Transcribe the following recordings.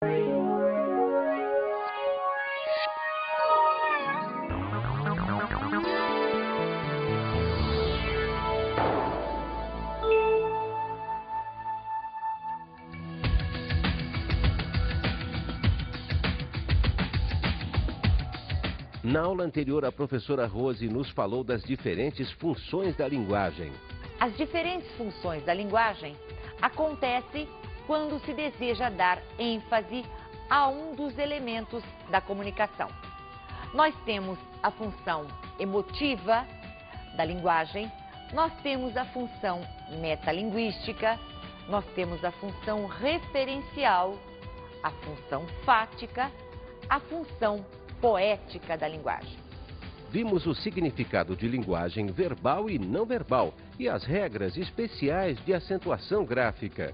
Na aula anterior, a professora Rose nos falou das diferentes funções da linguagem. As diferentes funções da linguagem acontecem quando se deseja dar ênfase a um dos elementos da comunicação. Nós temos a função emotiva da linguagem, nós temos a função metalinguística, nós temos a função referencial, a função fática, a função poética da linguagem. Vimos o significado de linguagem verbal e não verbal e as regras especiais de acentuação gráfica,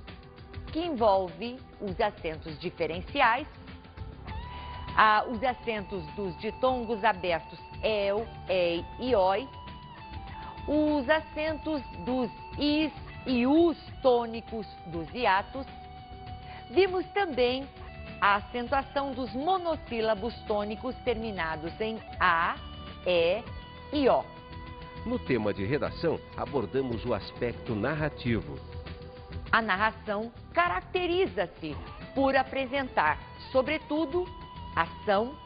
que envolve os acentos diferenciais, os acentos dos ditongos abertos EL, EI e OI, os acentos dos IS e US tônicos dos hiatos. Vimos também a acentuação dos monossílabos tônicos terminados em A, E e O. No tema de redação, abordamos o aspecto narrativo. A narração caracteriza-se por apresentar, sobretudo, ação,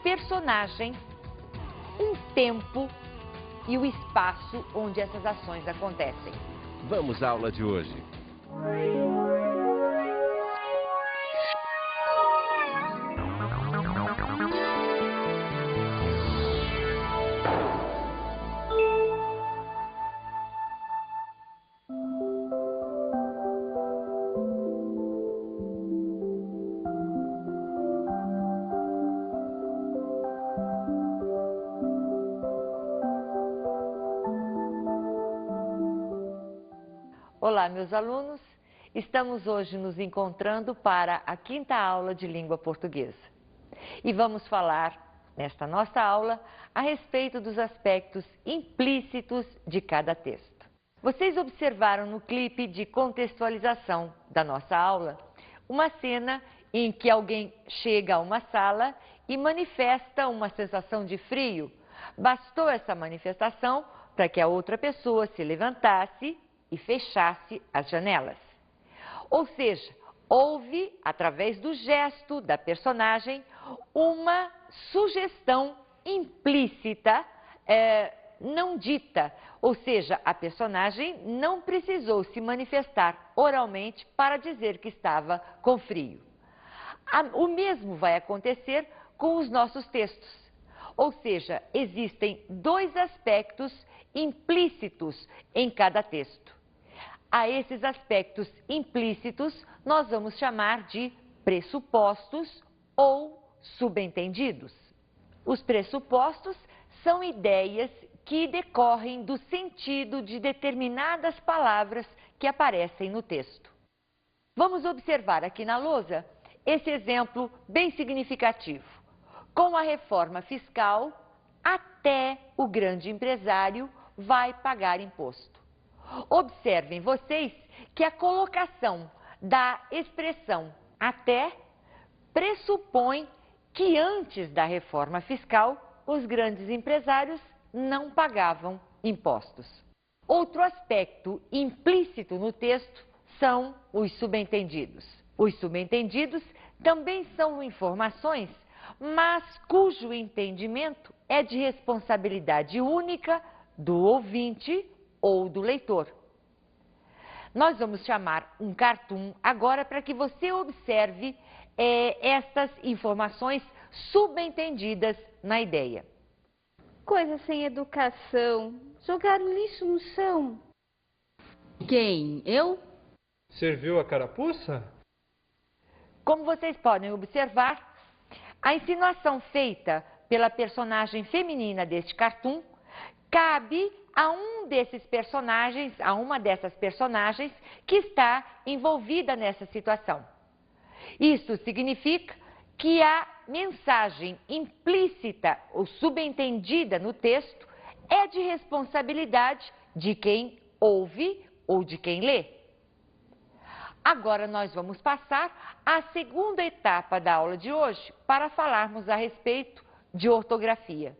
personagem, um tempo e o espaço onde essas ações acontecem. Vamos à aula de hoje. Olá, meus alunos. Estamos hoje nos encontrando para a 5ª aula de língua portuguesa. E vamos falar, nesta nossa aula, a respeito dos aspectos implícitos de cada texto. Vocês observaram no clipe de contextualização da nossa aula uma cena em que alguém chega a uma sala e manifesta uma sensação de frio. Bastou essa manifestação para que a outra pessoa se levantasse e fechasse as janelas. Ou seja, houve, através do gesto da personagem, uma sugestão implícita, não dita. Ou seja, a personagem não precisou se manifestar oralmente para dizer que estava com frio. O mesmo vai acontecer com os nossos textos. Ou seja, existem 2 aspectos implícitos em cada texto. A esses aspectos implícitos nós vamos chamar de pressupostos ou subentendidos. Os pressupostos são ideias que decorrem do sentido de determinadas palavras que aparecem no texto. Vamos observar aqui na lousa esse exemplo bem significativo. Com a reforma fiscal, até o grande empresário vai pagar imposto. Observem vocês que a colocação da expressão até pressupõe que antes da reforma fiscal, os grandes empresários não pagavam impostos. Outro aspecto implícito no texto são os subentendidos. Os subentendidos também são informações, mas cujo entendimento é de responsabilidade única do ouvinte ou do leitor. Nós vamos chamar um cartoon agora para que você observe estas informações subentendidas na ideia. Coisa sem educação. Jogaram lixo no chão. Quem? Eu? Serviu a carapuça? Como vocês podem observar, a insinuação feita pela personagem feminina deste cartoon cabe a um desses personagens, a uma dessas personagens que está envolvida nessa situação. Isso significa que a mensagem implícita ou subentendida no texto é de responsabilidade de quem ouve ou de quem lê. Agora nós vamos passar à segunda etapa da aula de hoje para falarmos a respeito de ortografia.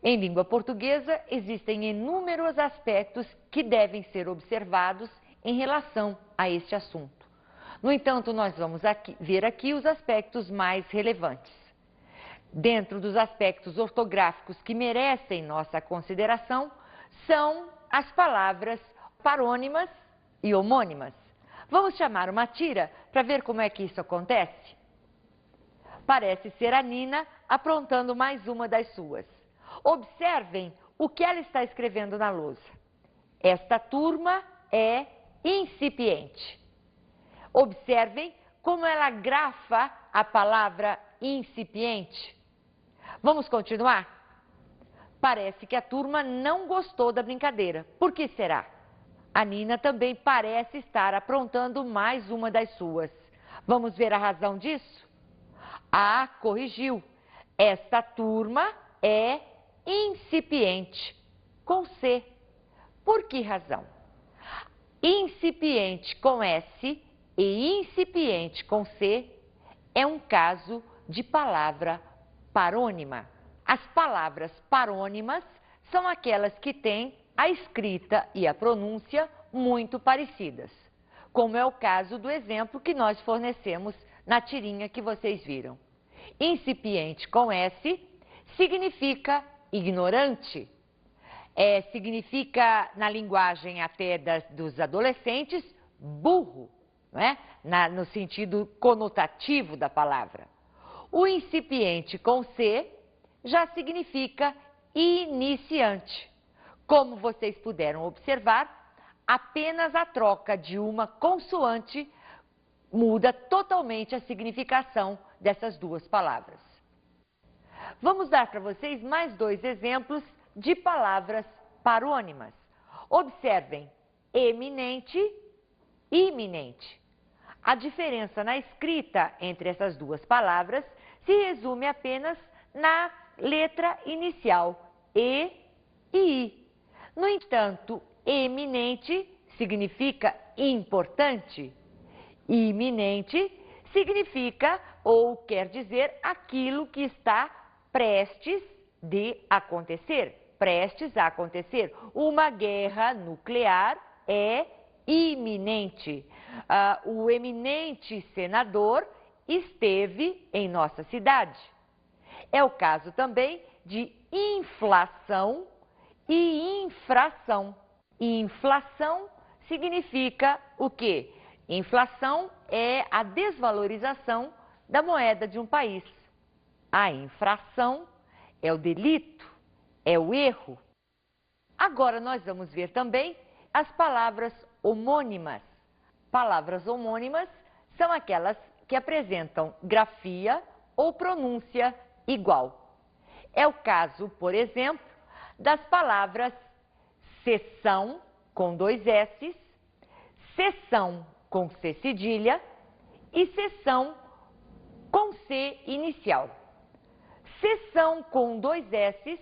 Em língua portuguesa, existem inúmeros aspectos que devem ser observados em relação a este assunto. No entanto, nós vamos ver aqui os aspectos mais relevantes. Dentro dos aspectos ortográficos que merecem nossa consideração, são as palavras parônimas e homônimas. Vamos chamar uma tira para ver como é que isso acontece? Parece ser a Nina aprontando mais uma das suas. Observem o que ela está escrevendo na lousa. Esta turma é incipiente. Observem como ela grafa a palavra incipiente. Vamos continuar? Parece que a turma não gostou da brincadeira. Por que será? A Nina também parece estar aprontando mais uma das suas. Vamos ver a razão disso? Ah, corrigiu. Esta turma é incipiente, com C. Por que razão? Incipiente com S e incipiente com C é um caso de palavra parônima. As palavras parônimas são aquelas que têm a escrita e a pronúncia muito parecidas, como é o caso do exemplo que nós fornecemos na tirinha que vocês viram. Incipiente com S significa ignorante, significa, na linguagem até dos adolescentes, burro, não é? No sentido conotativo da palavra. O incipiente com C já significa iniciante. Como vocês puderam observar, apenas a troca de uma consoante muda totalmente a significação dessas duas palavras. Vamos dar para vocês mais dois exemplos de palavras parônimas. Observem, eminente e iminente. A diferença na escrita entre essas duas palavras se resume apenas na letra inicial, E e I. No entanto, eminente significa importante, e iminente significa ou quer dizer aquilo que está prestes a acontecer. Uma guerra nuclear é iminente. O eminente senador esteve em nossa cidade. É o caso também de inflação e infração. Inflação significa o quê? Inflação é a desvalorização da moeda de um país. A infração é o delito, é o erro. Agora nós vamos ver também as palavras homônimas. Palavras homônimas são aquelas que apresentam grafia ou pronúncia igual. É o caso, por exemplo, das palavras sessão com 2 S, sessão com C cedilha e sessão com C inicial. Sessão com 2 S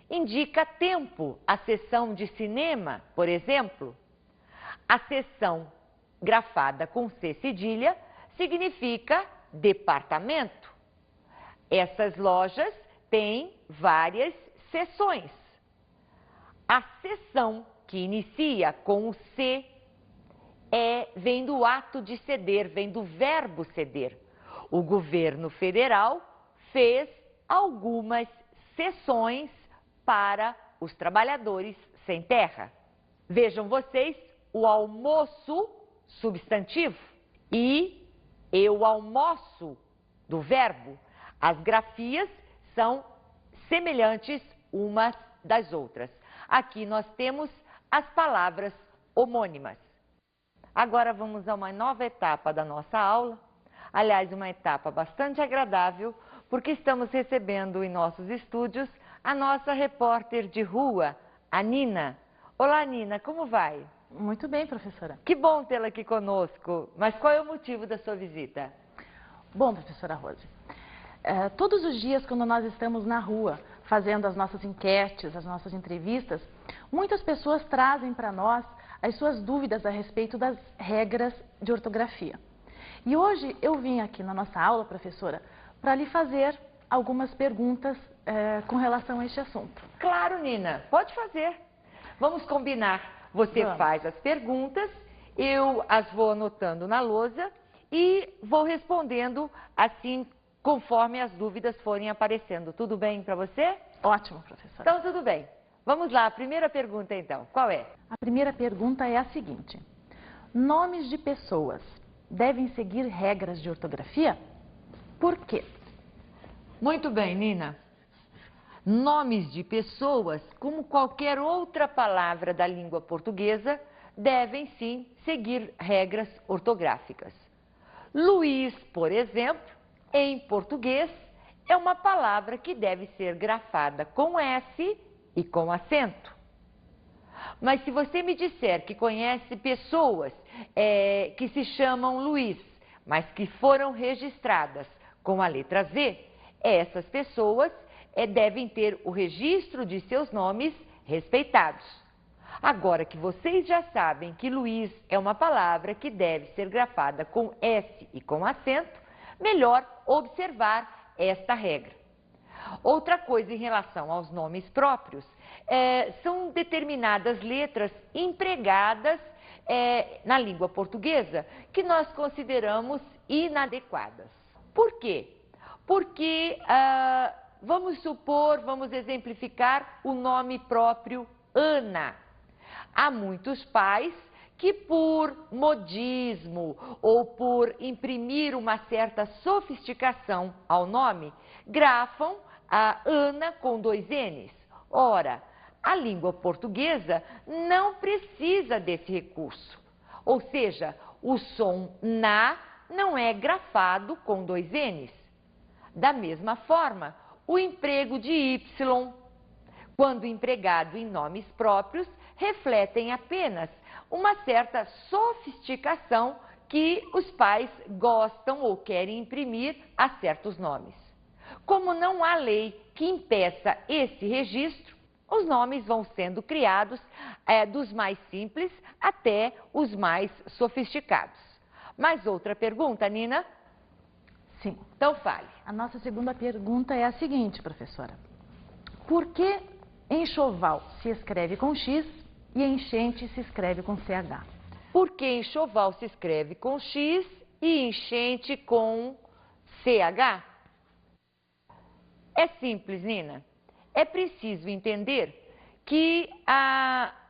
indica tempo, a sessão de cinema, por exemplo. A sessão grafada com C cedilha significa departamento. Essas lojas têm várias seções. A seção que inicia com o C vem do ato de ceder, vem do verbo ceder. O governo federal fez algumas seções para os trabalhadores sem terra. Vejam vocês o almoço, substantivo, e eu almoço, do verbo. As grafias são semelhantes umas das outras. Aqui nós temos as palavras homônimas. Agora vamos a uma nova etapa da nossa aula. Aliás, uma etapa bastante agradável, porque estamos recebendo em nossos estúdios a nossa repórter de rua, a Nina. Olá, Nina, como vai? Muito bem, professora. Que bom tê-la aqui conosco. Mas qual é o motivo da sua visita? Bom, professora Rose, todos os dias quando nós estamos na rua fazendo as nossas enquetes, as nossas entrevistas, muitas pessoas trazem para nós as suas dúvidas a respeito das regras de ortografia. E hoje eu vim aqui na nossa aula, professora, para lhe fazer algumas perguntas com relação a este assunto. Claro, Nina, pode fazer. Vamos combinar. Você faz as perguntas, eu as vou anotando na lousa e vou respondendo assim conforme as dúvidas forem aparecendo. Tudo bem para você? Ótimo, professora. Então, tudo bem. Vamos lá, a primeira pergunta então. Qual é? A primeira pergunta é a seguinte: nomes de pessoas devem seguir regras de ortografia? Por quê? Muito bem, Nina. Nomes de pessoas, como qualquer outra palavra da língua portuguesa, devem sim seguir regras ortográficas. Luiz, por exemplo, em português, é uma palavra que deve ser grafada com S e com acento. Mas se você me disser que conhece pessoas que se chamam Luiz, mas que foram registradas com a letra Z, essas pessoas devem ter o registro de seus nomes respeitados. Agora que vocês já sabem que Luiz é uma palavra que deve ser grafada com S e com acento, melhor observar esta regra. Outra coisa em relação aos nomes próprios, são determinadas letras empregadas na língua portuguesa que nós consideramos inadequadas. Por quê? Porque, vamos exemplificar o nome próprio Ana. Há muitos pais que por modismo ou por imprimir uma certa sofisticação ao nome, grafam a Ana com 2 N's. Ora, a língua portuguesa não precisa desse recurso. Ou seja, o som na não é grafado com 2 N's. Da mesma forma, o emprego de Y, quando empregado em nomes próprios, refletem apenas uma certa sofisticação que os pais gostam ou querem imprimir a certos nomes. Como não há lei que impeça esse registro, os nomes vão sendo criados dos mais simples até os mais sofisticados. Mais outra pergunta, Nina? Sim. Então fale. A nossa segunda pergunta é a seguinte, professora: por que enxoval se escreve com X e enchente se escreve com CH? Por que enxoval se escreve com X e enchente com CH? É simples, Nina. É preciso entender que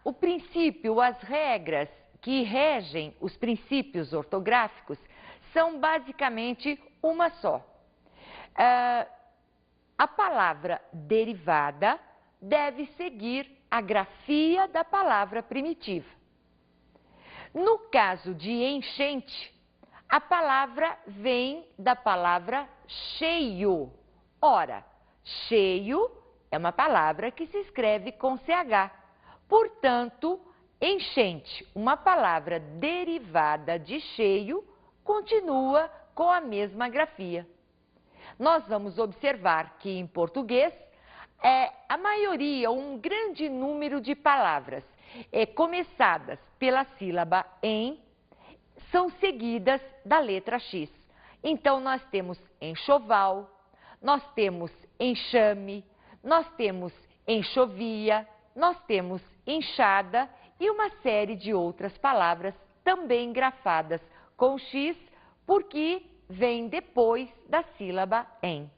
o princípio, as regras que regem os princípios ortográficos são basicamente uma só. A palavra derivada deve seguir a grafia da palavra primitiva. No caso de enchente, a palavra vem da palavra cheio. Ora, cheio é uma palavra que se escreve com CH. Portanto, enchente, uma palavra derivada de cheio, continua com a mesma grafia. Nós vamos observar que em português, a maioria, um grande número de palavras começadas pela sílaba em, são seguidas da letra X. Então, nós temos enxoval, nós temos enxame, nós temos enxovia, nós temos enxada e uma série de outras palavras também grafadas com X, porque vem depois da sílaba em.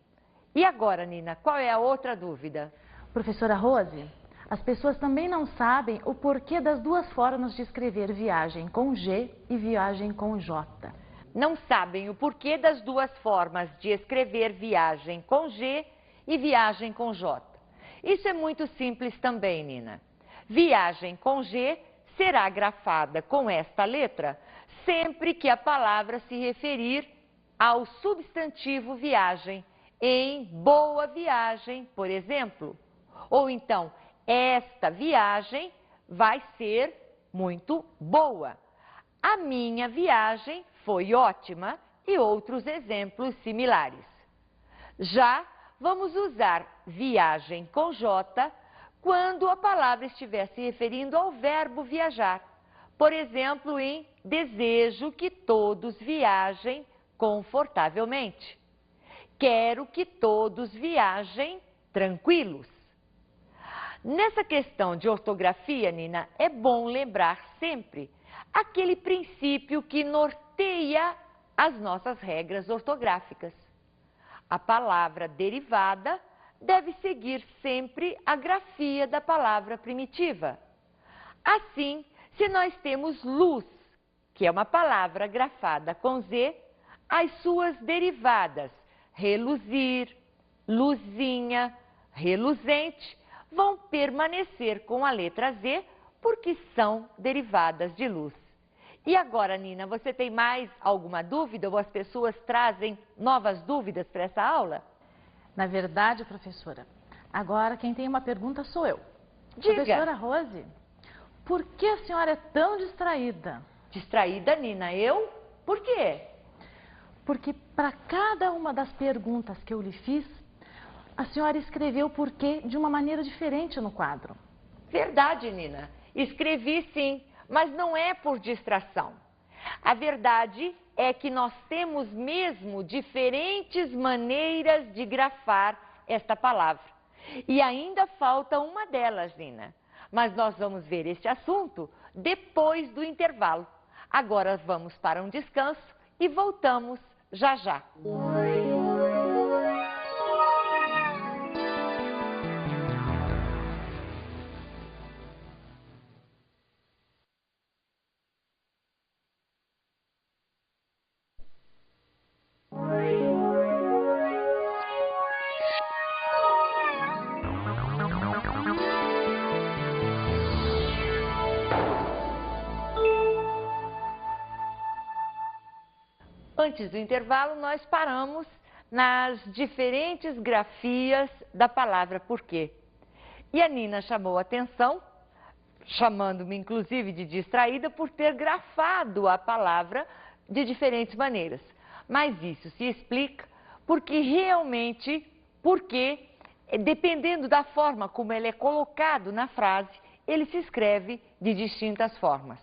E agora, Nina, qual é a outra dúvida? Professora Rose, as pessoas também não sabem o porquê das duas formas de escrever viagem com G e viagem com J. Não sabem o porquê das duas formas de escrever viagem com G e viagem com J. Isso é muito simples também, Nina. Viagem com G será grafada com esta letra sempre que a palavra se referir ao substantivo viagem, em boa viagem, por exemplo. Ou então, esta viagem vai ser muito boa. A minha viagem foi ótima e outros exemplos similares. Já vamos usar viagem com J quando a palavra estiver se referindo ao verbo viajar. Por exemplo, em desejo que todos viajem confortavelmente. Quero que todos viajem tranquilos. Nessa questão de ortografia, Nina, é bom lembrar sempre aquele princípio que norteia as nossas regras ortográficas. A palavra derivada deve seguir sempre a grafia da palavra primitiva. Assim, se nós temos luz, que é uma palavra grafada com Z, as suas derivadas, reluzir, luzinha, reluzente, vão permanecer com a letra Z, porque são derivadas de luz. E agora, Nina, você tem mais alguma dúvida ou as pessoas trazem novas dúvidas para essa aula? Na verdade, professora, agora quem tem uma pergunta sou eu. Diga. Professora Rose, por que a senhora é tão distraída? Distraída, Nina? Eu? Por quê? Porque para cada uma das perguntas que eu lhe fiz, a senhora escreveu o porquê de uma maneira diferente no quadro. Verdade, Nina. Escrevi sim, mas não é por distração. A verdade é que nós temos mesmo diferentes maneiras de grafar esta palavra. E ainda falta uma delas, Nina. Mas nós vamos ver este assunto depois do intervalo. Agora vamos para um descanso e voltamos já já. Antes do intervalo, nós paramos nas diferentes grafias da palavra porquê. E a Nina chamou a atenção, chamando-me inclusive de distraída, por ter grafado a palavra de diferentes maneiras. Mas isso se explica porque realmente, dependendo da forma como ele é colocado na frase, ele se escreve de distintas formas.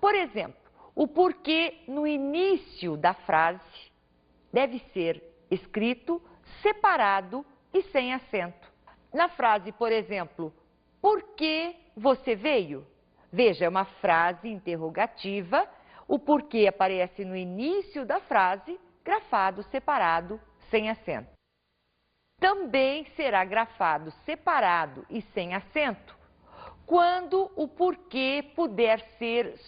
Por exemplo, o porquê no início da frase deve ser escrito separado e sem acento. Na frase, por exemplo, por que você veio? Veja, é uma frase interrogativa, o porquê aparece no início da frase, grafado separado, sem acento. Também será grafado separado e sem acento quando o porquê puder ser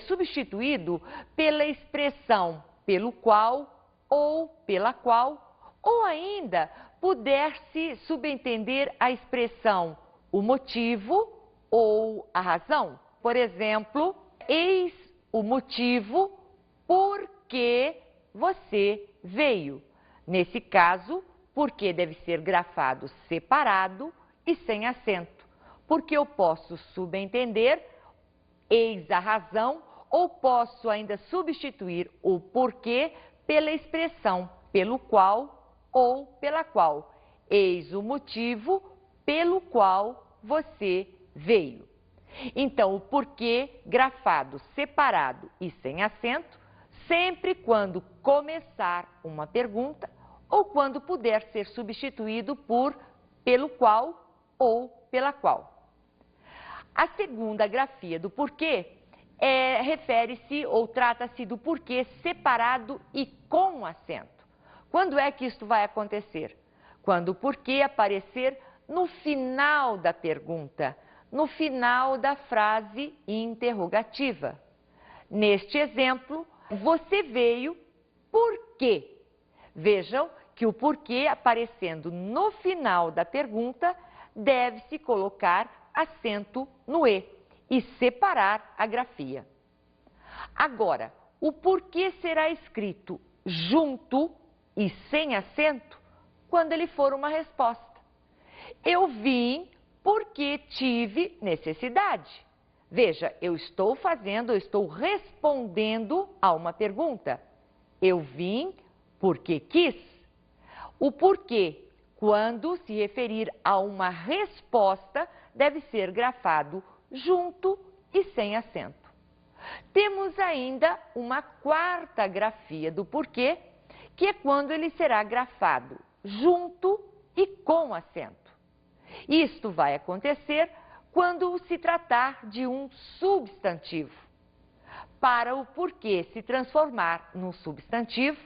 substituído pela expressão pelo qual ou pela qual, ou ainda puder-se subentender a expressão o motivo ou a razão. Por exemplo, eis o motivo por que você veio. Nesse caso, porquê deve ser grafado separado e sem acento. Porque eu posso subentender, eis a razão, ou posso ainda substituir o porquê pela expressão pelo qual ou pela qual. Eis o motivo pelo qual você veio. Então, o porquê grafado separado e sem acento, sempre quando começar uma pergunta ou quando puder ser substituído por pelo qual ou pela qual. A segunda grafia do porquê refere-se ou trata-se do porquê separado e com acento. Quando é que isto vai acontecer? Quando o porquê aparecer no final da pergunta, no final da frase interrogativa. Neste exemplo, você veio por quê? Vejam que o porquê aparecendo no final da pergunta deve-se colocar acento no E e separar a grafia. Agora, o porquê será escrito junto e sem acento quando ele for uma resposta. Eu vim porque tive necessidade. Veja, eu estou respondendo a uma pergunta. Eu vim porque quis. O porquê, quando se referir a uma resposta, deve ser grafado junto e sem acento. Temos ainda uma quarta grafia do porquê, que é quando ele será grafado junto e com acento. Isto vai acontecer quando se tratar de um substantivo. Para o porquê se transformar num substantivo,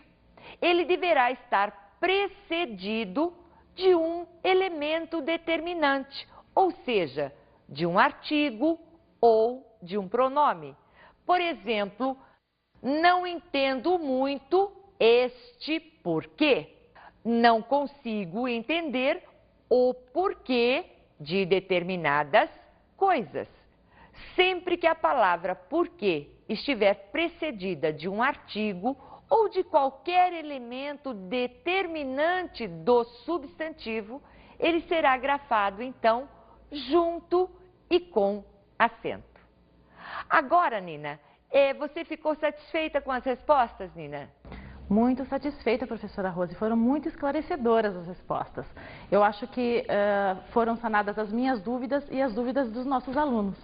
ele deverá estar precedido de um elemento determinante, ou seja, de um artigo ou de um pronome. Por exemplo, não entendo muito este porquê. Não consigo entender o porquê de determinadas coisas. Sempre que a palavra porquê estiver precedida de um artigo ou de qualquer elemento determinante do substantivo, ele será grafado, então, junto e com acento. Agora, Nina, você ficou satisfeita com as respostas, Nina? Muito satisfeita, professora Rose. Foram muito esclarecedoras as respostas. Eu acho que foram sanadas as minhas dúvidas e as dúvidas dos nossos alunos.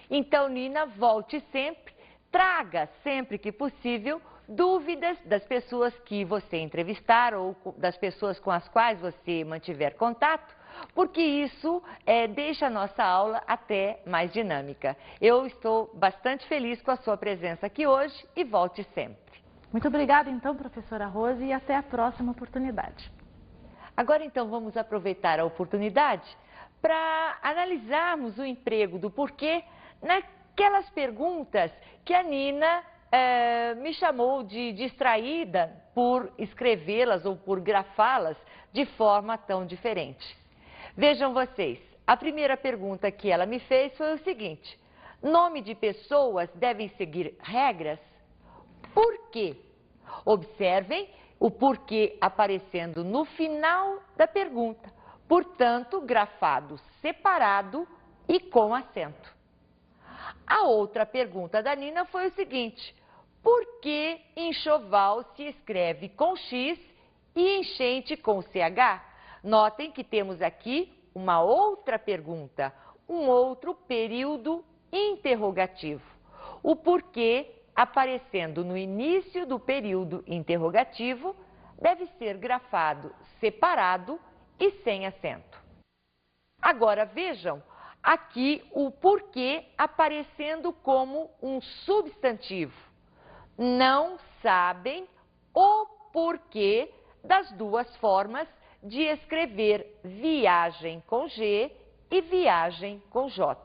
Então, Nina, volte sempre, traga sempre que possível dúvidas das pessoas que você entrevistar ou das pessoas com as quais você mantiver contato, porque isso deixa a nossa aula até mais dinâmica. Eu estou bastante feliz com a sua presença aqui hoje e volte sempre. Muito obrigada, então, professora Rose, e até a próxima oportunidade. Agora, então, vamos aproveitar a oportunidade para analisarmos o emprego do porquê naquelas perguntas que a Nina me chamou de distraída por escrevê-las ou por grafá-las de forma tão diferente. Vejam vocês, a primeira pergunta que ela me fez foi o seguinte: nome de pessoas devem seguir regras? Por quê? Observem o porquê aparecendo no final da pergunta, portanto, grafado separado e com acento. A outra pergunta da Nina foi o seguinte: por que enxoval se escreve com X e enchente com CH? Notem que temos aqui uma outra pergunta, um outro período interrogativo. O porquê aparecendo no início do período interrogativo deve ser grafado separado e sem acento. Agora vejam aqui o porquê aparecendo como um substantivo. Não sabem o porquê das duas formas de escrever viagem com G e viagem com J.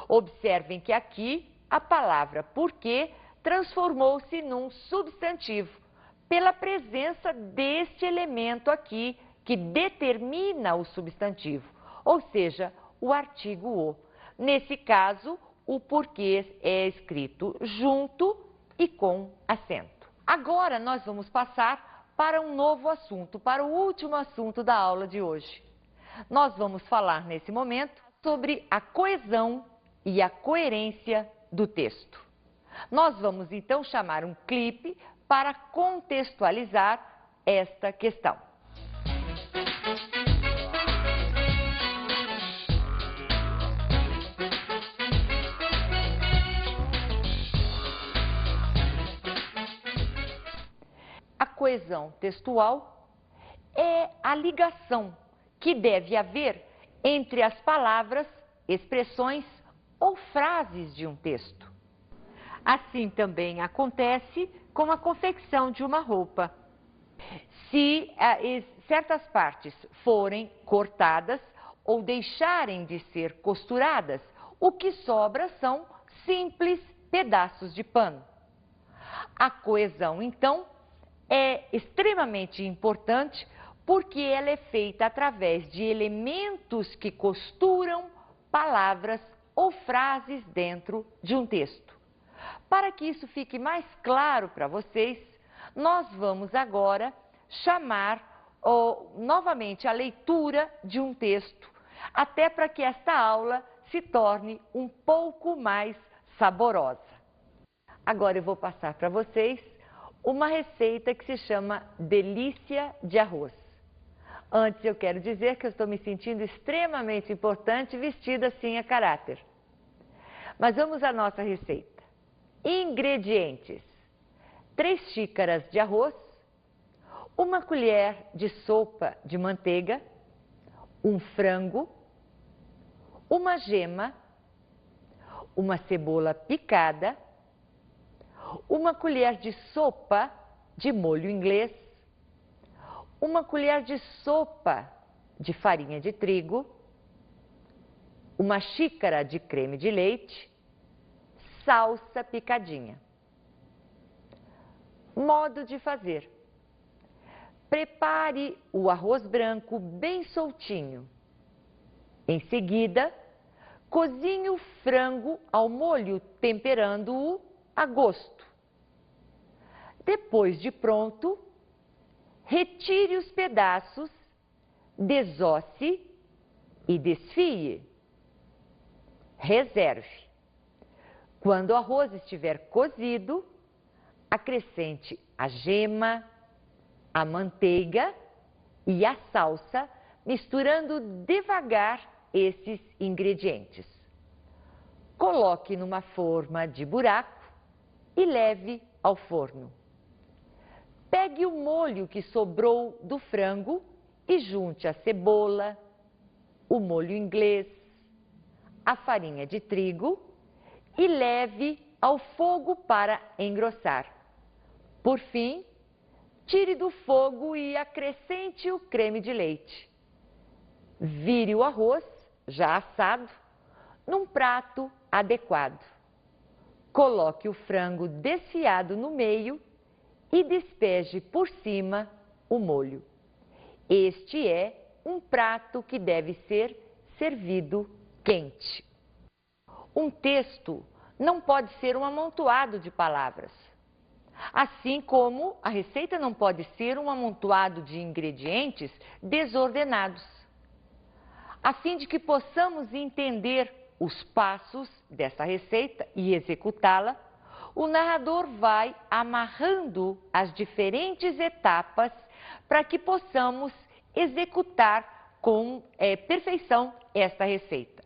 Observem que aqui a palavra porquê transformou-se num substantivo pela presença deste elemento aqui que determina o substantivo, ou seja, o artigo o. Nesse caso, o porquê é escrito junto e com acento. Agora nós vamos passar para um novo assunto, para o último assunto da aula de hoje. Nós vamos falar nesse momento sobre a coesão e a coerência do texto. Nós vamos então chamar um clipe para contextualizar esta questão. A coesão textual é a ligação que deve haver entre as palavras, expressões ou frases de um texto. Assim também acontece com a confecção de uma roupa. Se certas partes forem cortadas ou deixarem de ser costuradas, o que sobra são simples pedaços de pano. A coesão, então, é extremamente importante porque ela é feita através de elementos que costuram palavras ou frases dentro de um texto. Para que isso fique mais claro para vocês, nós vamos agora chamar novamente a leitura de um texto, até para que esta aula se torne um pouco mais saborosa. Agora eu vou passar para vocês uma receita que se chama delícia de arroz. Antes eu quero dizer que eu estou me sentindo extremamente importante vestida assim a caráter. Mas vamos à nossa receita. Ingredientes: 3 xícaras de arroz, 1 colher de sopa de manteiga, um frango, uma gema, uma cebola picada, 1 colher de sopa de molho inglês, 1 colher de sopa de farinha de trigo, 1 xícara de creme de leite, salsa picadinha. Modo de fazer: prepare o arroz branco bem soltinho. Em seguida, cozinhe o frango ao molho, temperando-o a gosto. Depois de pronto, retire os pedaços, desosse e desfie. Reserve. Quando o arroz estiver cozido, acrescente a gema, a manteiga e a salsa, misturando devagar esses ingredientes. Coloque numa forma de buraco e leve ao forno. Pegue o molho que sobrou do frango e junte a cebola, o molho inglês, a farinha de trigo e leve ao fogo para engrossar. Por fim, tire do fogo e acrescente o creme de leite. Vire o arroz, já assado, num prato adequado. Coloque o frango desfiado no meio e despeje por cima o molho. Este é um prato que deve ser servido quente. Um texto não pode ser um amontoado de palavras. Assim como a receita não pode ser um amontoado de ingredientes desordenados. A fim de que possamos entender os passos dessa receita e executá-la, o narrador vai amarrando as diferentes etapas para que possamos executar com perfeição esta receita.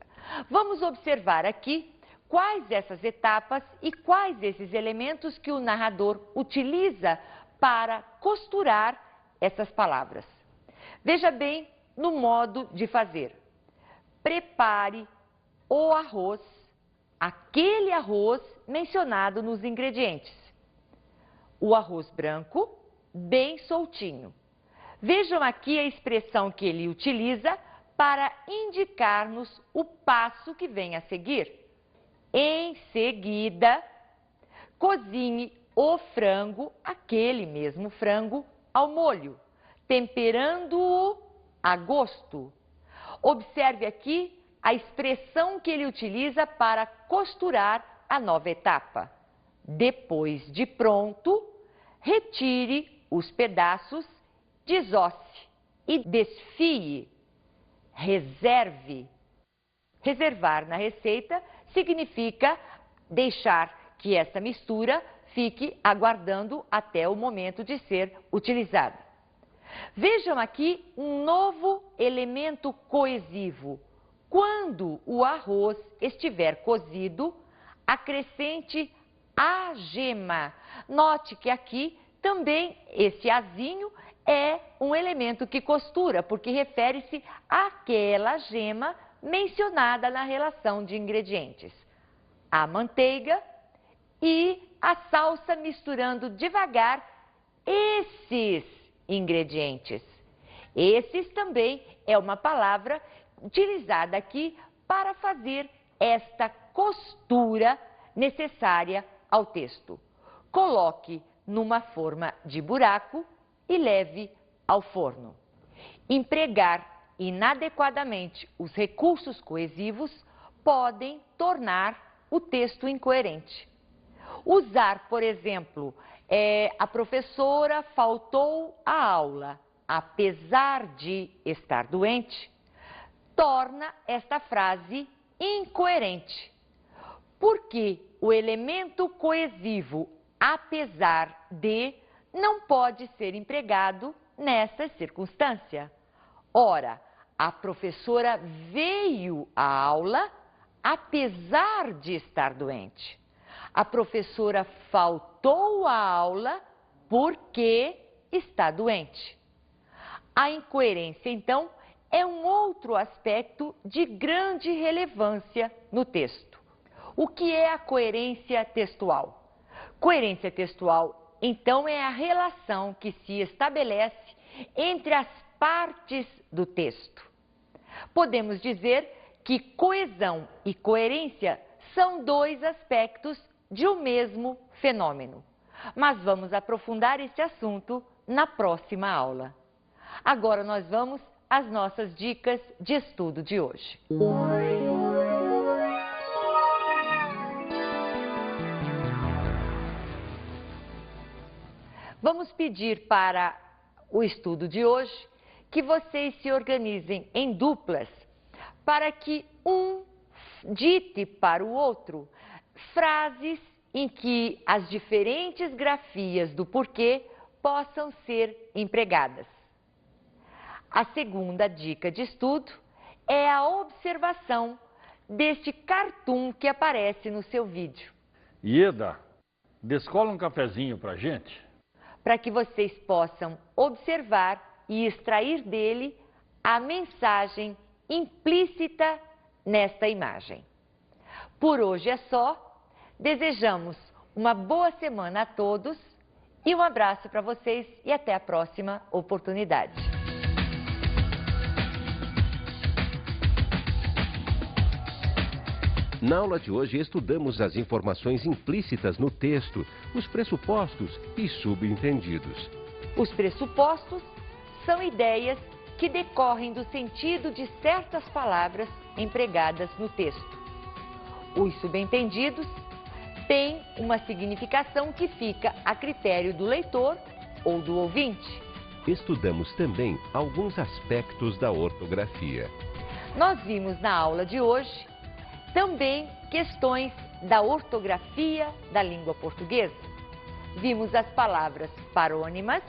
Vamos observar aqui quais essas etapas e quais esses elementos que o narrador utiliza para costurar essas palavras. Veja bem no modo de fazer. Prepare o arroz, aquele arroz mencionado nos ingredientes. O arroz branco, bem soltinho. Vejam aqui a expressão que ele utiliza para indicar-nos o passo que vem a seguir. Em seguida, cozinhe o frango, aquele mesmo frango, ao molho, temperando-o a gosto. Observe aqui a expressão que ele utiliza para costurar a nova etapa. Depois de pronto, retire os pedaços, desosse e desfie. Reserve. Reservar na receita significa deixar que essa mistura fique aguardando até o momento de ser utilizada. Vejam aqui um novo elemento coesivo. Quando o arroz estiver cozido, acrescente a gema. Note que aqui também esse azinho é um elemento que costura, porque refere-se àquela gema mencionada na relação de ingredientes. A manteiga e a salsa, misturando devagar esses ingredientes. Esses também é uma palavra utilizada aqui para fazer esta costura necessária ao texto. Coloque numa forma de buraco e leve ao forno. Empregar inadequadamente os recursos coesivos podem tornar o texto incoerente. Usar, por exemplo, a professora faltou à aula, apesar de estar doente, torna esta frase incoerente, porque o elemento coesivo, apesar de, não pode ser empregado nessa circunstância. Ora, a professora veio à aula apesar de estar doente. A professora faltou à aula porque está doente. A incoerência, então, é um outro aspecto de grande relevância no texto. O que é a coerência textual? Coerência textual, então, é a relação que se estabelece entre as partes do texto. Podemos dizer que coesão e coerência são dois aspectos de um mesmo fenômeno. Mas vamos aprofundar esse assunto na próxima aula. Agora nós vamos às nossas dicas de estudo de hoje. Vamos pedir para o estudo de hoje que vocês se organizem em duplas para que um dite para o outro frases em que as diferentes grafias do porquê possam ser empregadas. A segunda dica de estudo é a observação deste cartoon que aparece no seu vídeo. Ieda, descola um cafezinho pra gente? Para que vocês possam observar e extrair dele a mensagem implícita nesta imagem. Por hoje é só. Desejamos uma boa semana a todos e um abraço para vocês e até a próxima oportunidade. Na aula de hoje estudamos as informações implícitas no texto, os pressupostos e subentendidos. Os pressupostos são ideias que decorrem do sentido de certas palavras empregadas no texto. Os subentendidos têm uma significação que fica a critério do leitor ou do ouvinte. Estudamos também alguns aspectos da ortografia. Nós vimos na aula de hoje também questões da ortografia da língua portuguesa. Vimos as palavras parônimas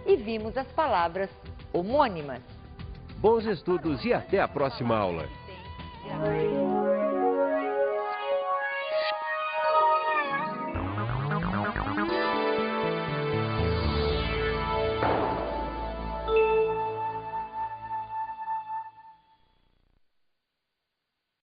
e vimos as palavras homônimas. Bons estudos e até a próxima aula!